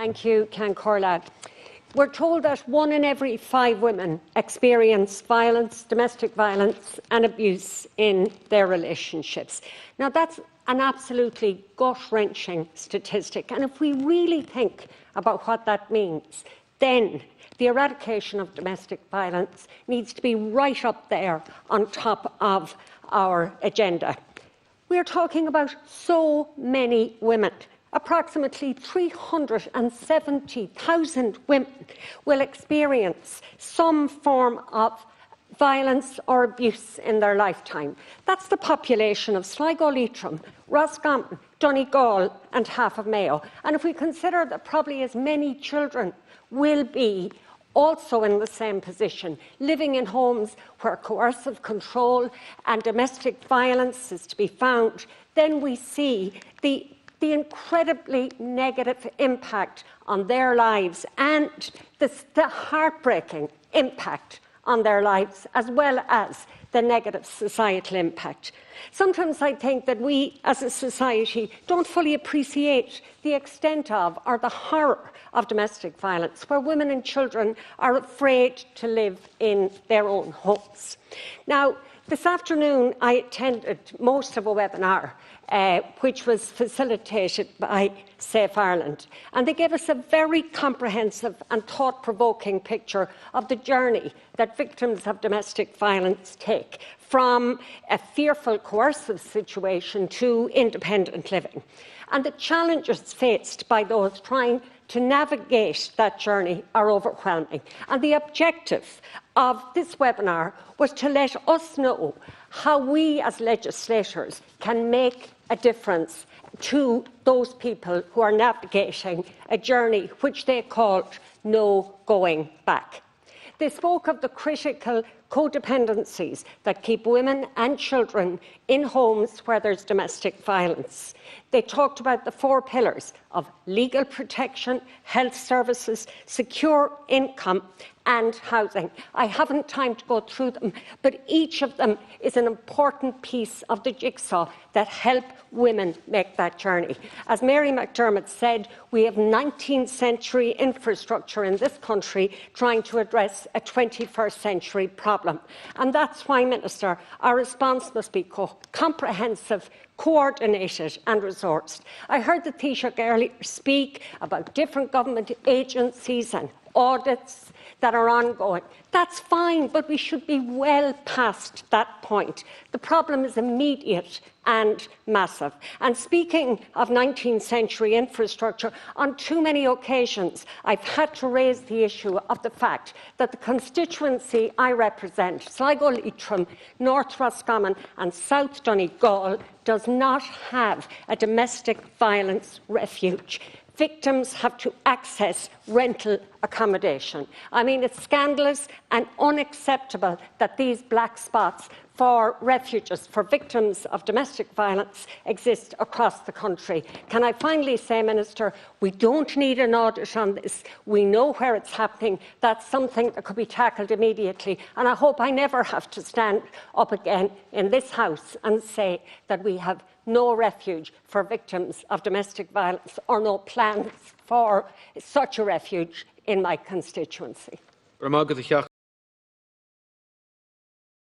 Thank you, Ceann Corlad. We're told that 1 in every 5 women experience violence, domestic violence and abuse in their relationships. Now, that's an absolutely gut-wrenching statistic, and if we really think about what that means, then the eradication of domestic violence needs to be right up there on top of our agenda. We're talking about so many women. Approximately 370,000 women will experience some form of violence or abuse in their lifetime. That's the population of Sligo Leitrim, Roscommon, Donegal and half of Mayo. And if we consider that probably as many children will be also in the same position, living in homes where coercive control and domestic violence is to be found, then we see the incredibly negative impact on their lives and the heartbreaking impact on their lives, as well as the negative societal impact. Sometimes I think that we as a society don't fully appreciate the extent of or the horror of domestic violence, where women and children are afraid to live in their own homes. Now, this afternoon I attended most of a webinar which was facilitated by Safe Ireland, and they gave us a very comprehensive and thought-provoking picture of the journey that victims of domestic violence take from a fearful, coercive situation to independent living, and the challenges faced by those trying to navigate that journey are overwhelming. And the objective of this webinar was to let us know how we as legislators can make a difference to those people who are navigating a journey which they called no going back. They spoke of the critical codependencies that keep women and children in homes where there's domestic violence. They talked about the 4 pillars of legal protection, health services, secure income and housing. I haven't time to go through them, but each of them is an important piece of the jigsaw that help women make that journey. As Mary McDermott said, we have 19th century infrastructure in this country trying to address a 21st century problem. And that's why, Minister, our response must be comprehensive, coordinated and resourced. I heard the Taoiseach earlier speak about different government agencies and audits that are ongoing. That's fine, but we should be well past that point. The problem is immediate and massive. And speaking of 19th century infrastructure, on too many occasions I've had to raise the issue of the fact that the constituency I represent, Sligo Leitrim, North Roscommon and South Donegal, does not have a domestic violence refuge. Victims have to access rental accommodation. I mean, it's scandalous and unacceptable that these black spots for refuges, for victims of domestic violence, exist across the country. Can I finally say, Minister, we don't need an audit on this. We know where it's happening. That's something that could be tackled immediately. And I hope I never have to stand up again in this House and say that we have no refuge for victims of domestic violence or no plans for such a refuge in my constituency.